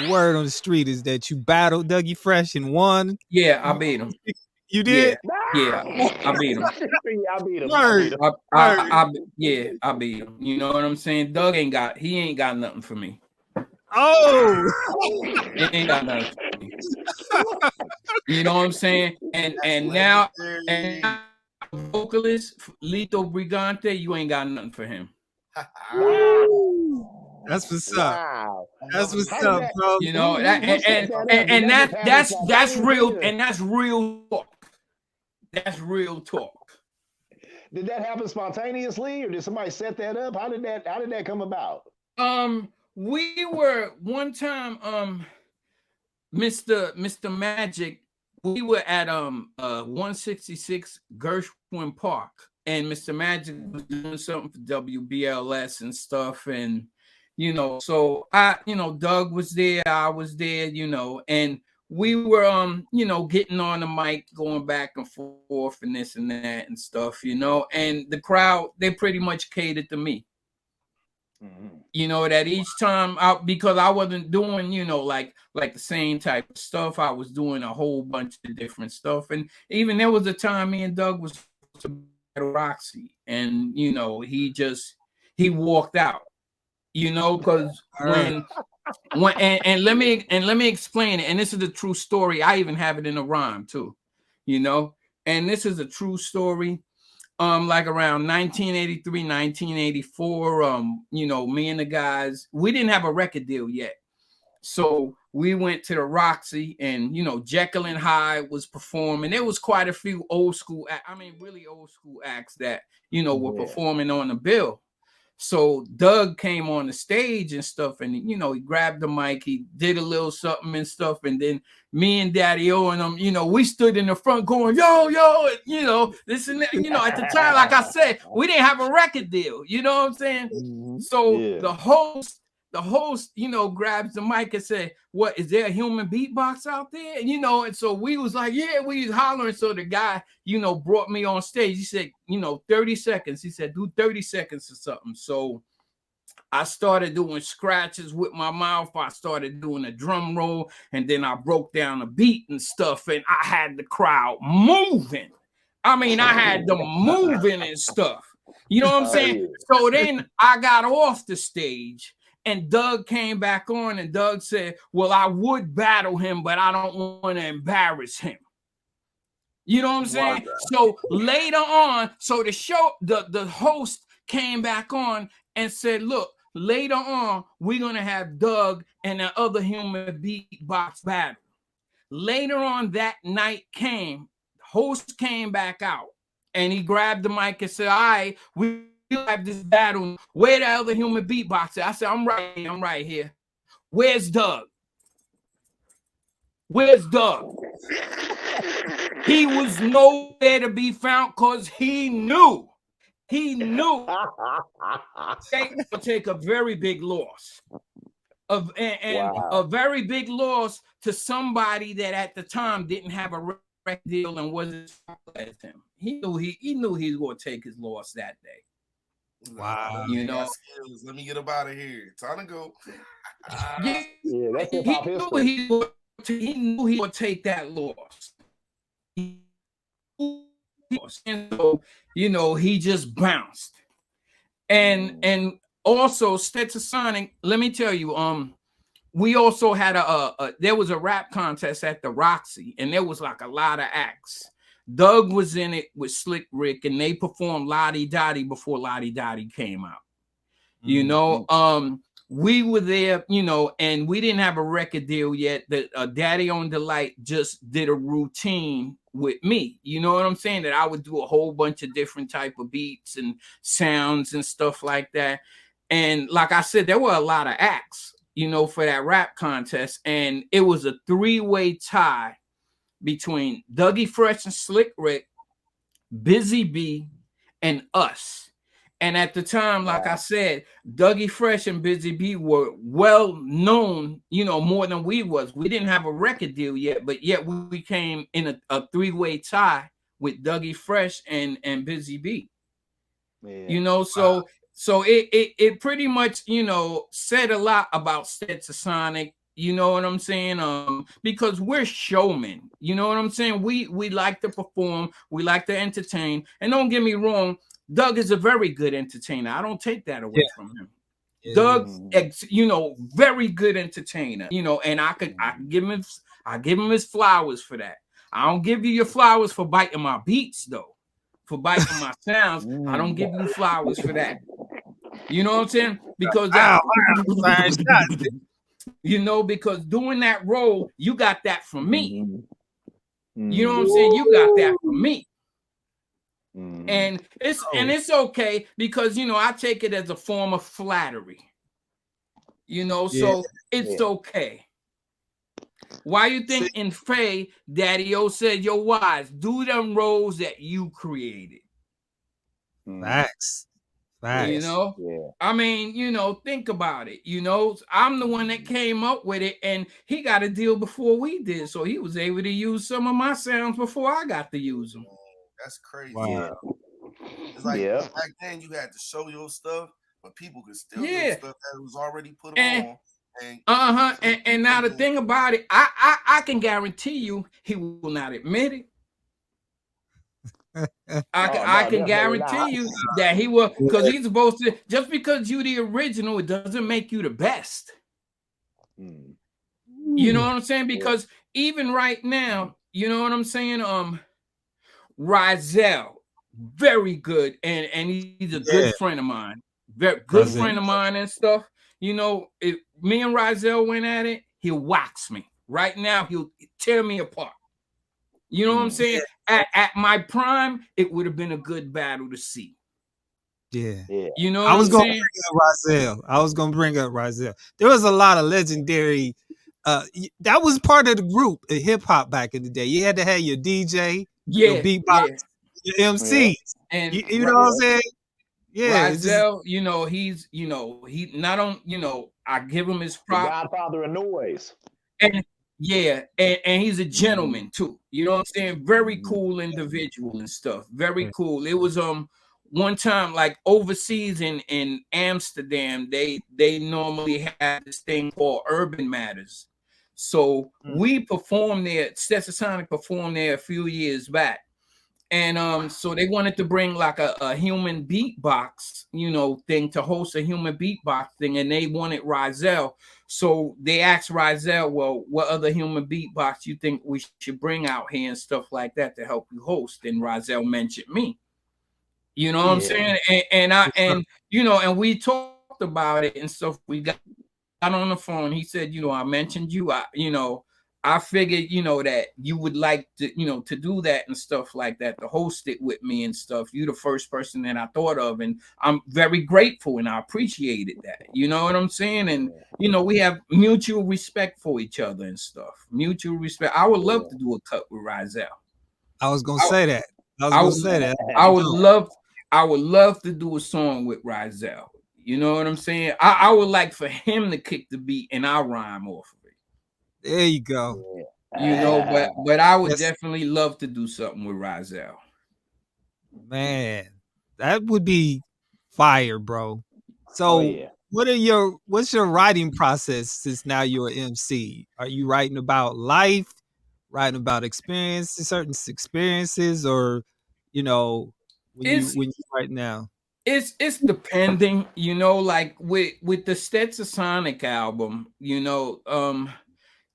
word on the street is that you battled Dougie Fresh and won. Yeah, I beat him. You did? Yeah, I beat him. I beat him. Word. I beat him. You know what I'm saying? Doug ain't got nothing for me. Oh, He ain't got nothing for me. You know what I'm saying? And now vocalist Lito Brigante, you ain't got nothing for him. that's what's up. Wow. That's what's up, bro. You know, that's real, and that's real talk. That's real talk. Did that happen spontaneously, or did somebody set that up? How did that come about? We were one time, Mr. Magic. We were at 166 Gershwin Park, and Mr. Magic was doing something for WBLS and stuff, and you know, so Doug was there, I was there, and we were getting on the mic, going back and forth and this and that and stuff, and the crowd, they pretty much catered to me. Mm-hmm. That each time because I wasn't doing, like the same type of stuff. I was doing a whole bunch of different stuff. And even there was a time me and Doug was at Roxy, and he walked out, because when let me explain it. And this is a true story. I even have it in a rhyme too, and this is a true story. Like around 1983, 1984, me and the guys, we didn't have a record deal yet. So we went to the Roxy, and, Jekyll and Hyde was performing. There was quite a few really old school acts that, were performing on the bill. So Doug came on the stage and stuff, and he grabbed the mic, he did a little something and stuff, and then me and Daddy O and them, we stood in the front going, yo, this and that, at the time, like I said, we didn't have a record deal, you know what I'm saying? Mm-hmm. So the host, grabs the mic and said, what, is there a human beatbox out there? And so we was like, yeah, we was hollering. So the guy, brought me on stage. He said, 30 seconds. He said, do 30 seconds or something. So I started doing scratches with my mouth. I started doing a drum roll, and then I broke down a beat and stuff, and I had the crowd moving. I had them moving and stuff. You know what I'm saying? So then I got off the stage, and Doug came back on, and Doug said, well, I would battle him, but I don't want to embarrass him. You know what I'm saying? Wow. So later on, so the host came back on and said, look, later on, we're going to have Doug and the other human beatbox battle. Later on that night came, the host came back out, and he grabbed the mic and said, all right, we have this battle. Where the other human beatboxer? I said, I'm right here. Where's Doug? Where's Doug? He was nowhere to be found because he knew take a very big loss. A very big loss to somebody that at the time didn't have a record deal and wasn't as him. He knew he was going to take his loss that day. Wow, let me get up out of here. Time to go. That's hip-hop history. He knew he would take that loss. And so, he just bounced. And also Stetsasonic, let me tell you, we also had there was a rap contest at the Roxy, and there was like a lot of acts. Doug was in it with Slick Rick, and they performed Lottie Dottie before Lottie Dottie came out. Mm-hmm. We were there, and we didn't have a record deal yet. That Daddy on Delight just did a routine with me. You know what I'm saying? That I would do a whole bunch of different type of beats and sounds and stuff like that. And like I said, there were a lot of acts, for that rap contest, and it was a 3-way tie between Dougie Fresh and Slick Rick, Busy B, and us. And at the time, like I said, Dougie Fresh and Busy B were well known, more than we was. We didn't have a record deal yet, but yet we came in a 3-way tie with Dougie Fresh and Busy B. Yeah. So it pretty much, said a lot about Stetsasonic, You know what I'm saying? Because we're showmen. You know what I'm saying? We like to perform, we like to entertain. And don't get me wrong, Doug is a very good entertainer. I don't take that away from him. Doug, you know, very good entertainer. You know, and I give him his flowers for that. I don't give you your flowers for biting my beats though. For biting my sounds, I don't give you flowers for that. You know what I'm saying? Because that, you know, because doing that role, you got that from me. You know what I'm saying? You got that from me. And it's okay because, you know, I take it as a form of flattery. You know, so it's okay. Why you think in Faye, Daddy-O said, yo, Wise, do them roles that you created. Facts. You know, I mean, you know, think about it. You know, I'm the one that came up with it, and he got a deal before we did, so he was able to use some of my sounds before I got to use them. That's crazy. Wow. It's like back then you had to show your stuff, but people could still use stuff that was already put on. And now the thing about it, I can guarantee you he will not admit it. I can guarantee you that he will, because he's supposed to. Just because you the original, it doesn't make you the best. You know what I'm saying? Because even right now, you know what I'm saying. Rizel, very good, and he's a good friend of mine. Very good friend of mine and stuff. You know, if me and Rizel went at it, he'll wax me. Right now, he'll tear me apart. You know what I'm saying? At my prime, it would have been a good battle to see. Yeah. You know, I was going to bring up Rizel. There was a lot of legendary. That was part of the group of hip hop back in the day. You had to have your DJ, your beatbox, your MCs, and you know what I'm saying. Yeah, Rizel, you know, he's, you know, he not on, you know, I give him his props. Godfather of noise. And and he's a gentleman too. You know what I'm saying? Very cool individual and stuff. Very cool. It was one time like overseas in Amsterdam, they normally have this thing called Urban Matters. So we performed there, Stetsasonic performed there a few years back. And so they wanted to bring like a human beatbox, you know, thing to host a human beatbox thing, and they wanted Rizel. So they asked Rizel, well, what other human beatbox you think we should bring out here and stuff like that to help you host? And Rizel mentioned me. You know what I'm saying? And you know, and we talked about it and stuff. We got on the phone. He said, you know, I mentioned you. I figured, you know, that you would like to, you know, to do that and stuff like that, to host it with me and stuff. You're the first person that I thought of, and I'm very grateful and I appreciated that. You know what I'm saying? And, you know, we have mutual respect for each other and stuff. Mutual respect. I would love to do a cut with Rizel. I was going to say that. I would love to do a song with Rizel. You know what I'm saying? I would like for him to kick the beat and I'll rhyme off of it. There you go. You know, but I would definitely love to do something with Rizel. Man, that would be fire, bro. So what's your writing process since now you're an MC? Are you writing about life, writing about certain experiences, or, you know, when you write now? It's depending, you know, like with the Stetsasonic album, you know,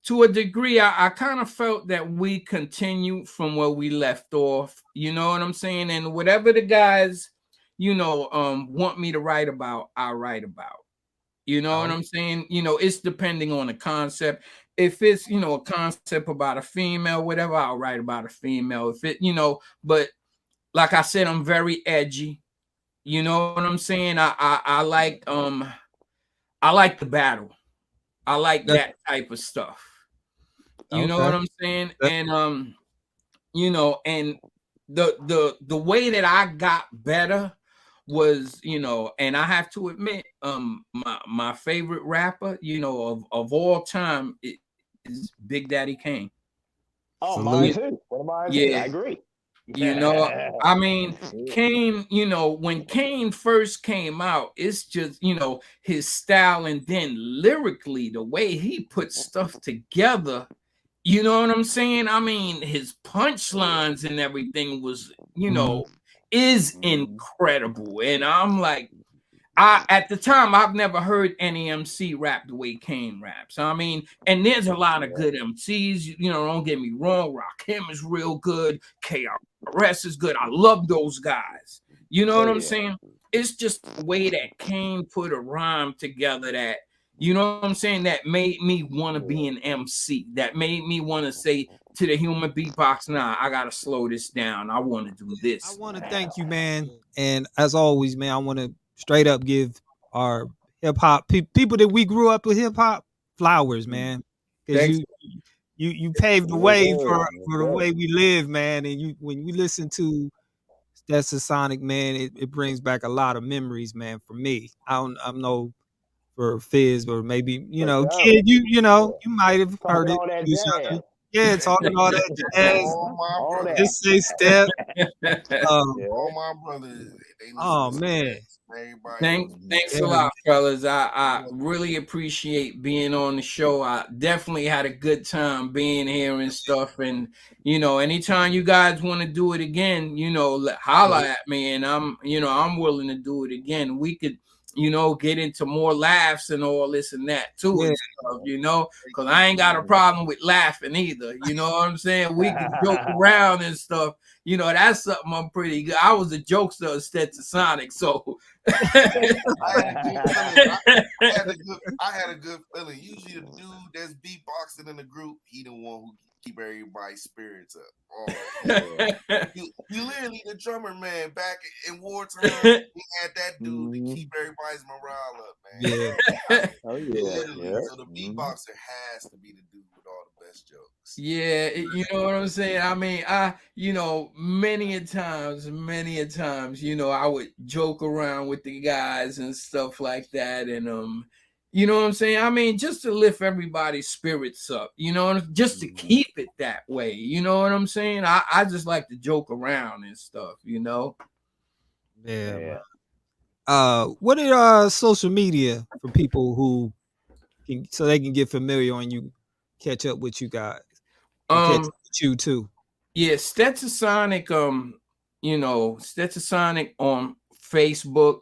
to a degree, I kind of felt that we continued from where we left off. You know what I'm saying? And whatever the guys, you know, want me to write about, I write about. You know what I'm saying? You know, it's depending on the concept. If it's, you know, a concept about a female, whatever, I'll write about a female. If it, you know, but like I said, I'm very edgy. You know what I'm saying? I like the battle. I like that type of stuff. You know what I'm saying? And you know, and the way that I got better was, you know, and I have to admit, my favorite rapper, you know, of all time is Big Daddy Kane. Oh, mine too. One of mine too. I agree. You know, I mean, Kane, you know, when Kane first came out, it's just, you know, his style, and then lyrically, the way he put stuff together, you know what I'm saying? I mean, his punchlines and everything was, you know, is incredible. And I'm like, at the time, I've never heard any MC rap the way Kane raps. I mean, and there's a lot of good MCs, you know, don't get me wrong. Rakim is real good. KRS is good. I love those guys. You know what I'm saying? It's just the way that Kane put a rhyme together that, you know what I'm saying, that made me want to be an MC. That made me want to say to the human beatbox, nah, I got to slow this down. I want to do this. I want to thank you, man. And as always, man, I want to straight up give our hip hop people that we grew up with hip hop flowers, man. Because you paved the way for the way we live, man. And when you listen to Stetsasonic, man, it brings back a lot of memories, man. For me, I'm no for Fizz, or maybe kid, you know, you might have heard it. Yeah, talking all that jazz. Just say step. All my brothers. Oh man. Thanks a lot, fellas. I really appreciate being on the show. I definitely had a good time being here and stuff. And you know, anytime you guys want to do it again, you know, holla at me, and I'm willing to do it again. We could, you know, get into more laughs and all this and that too, and stuff, you know, because I ain't got a problem with laughing either. You know what I'm saying? We can joke around and stuff. You know, that's something I'm pretty good. I was a jokester of Stetsasonic, so I had a good feeling. Usually the dude that's beatboxing in the group, he the one who keep everybody's spirits up. Oh, you literally the drummer, man. Back in wartime, we had that dude to keep everybody's morale up, man. Yeah. So the beatboxer has to be the dude with all the best jokes. Yeah, you know what I'm saying? I mean, you know, many a times, you know, I would joke around with the guys and stuff like that, and you know what I'm saying? I mean, just to lift everybody's spirits up, you know, just to keep it that way. You know what I'm saying? I just like to joke around and stuff, you know? Yeah. What are social media for people who so they can get familiar and you catch up with you guys? Catch up with you too. Yeah, Stetsasonic, you know, Stetsasonic on Facebook,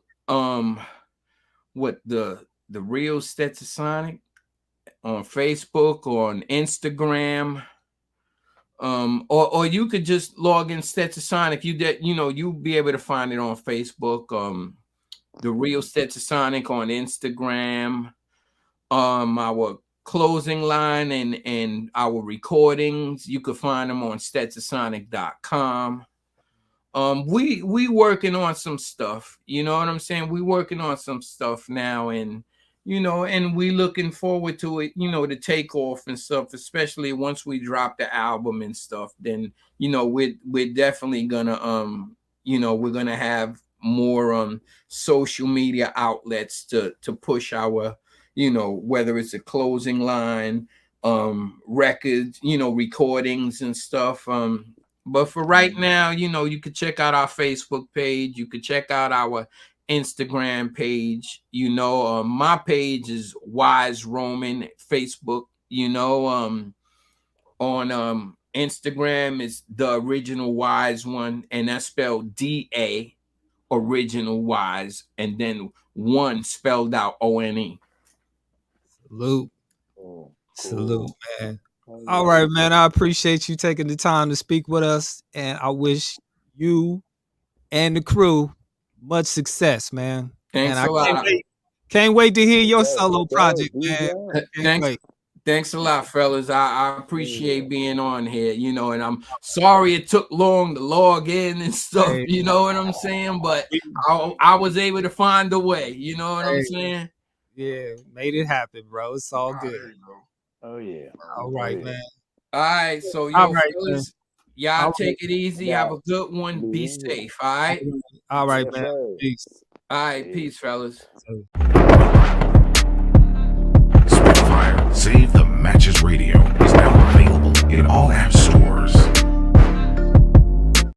what the real Stetsasonic on Facebook or on Instagram, or you could just log in Stetsasonic. You'll be able to find it on Facebook. The real Stetsasonic on Instagram. Our closing line and our recordings, you could find them on Stetsasonic.com. We working on some stuff. You know what I'm saying? We working on some stuff now, and you know, and we looking forward to it, you know, to take off and stuff, especially once we drop the album and stuff. Then, you know, we're definitely gonna you know, we're gonna have more social media outlets to push our, you know, whether it's a closing line, records, you know, recordings and stuff. But for right now, you know, you could check out our Facebook page. You could check out our Instagram page. You know, my page is Wise Roman. Facebook, you know, on Instagram is The Original Wise One, and that's spelled DA, Original Wise, and then one spelled out ONE. Salute. Salute, man. All right, man. I appreciate you taking the time to speak with us, and I wish you and the crew much success, man. Thanks and a lot. Can't wait to hear your solo project, man. Thanks a lot, fellas. I appreciate being on here, you know, and I'm sorry it took long to log in and stuff, you know what I'm saying? But I was able to find a way, you know what I'm saying? Yeah, made it happen, bro. It's all good. Oh yeah. All right, man. All right, so fellas, y'all take it easy. Have a good one. Be safe. All right. All right, man. Peace. All right, peace, fellas. Spitfire Save the Matches Radio is now available in all apps.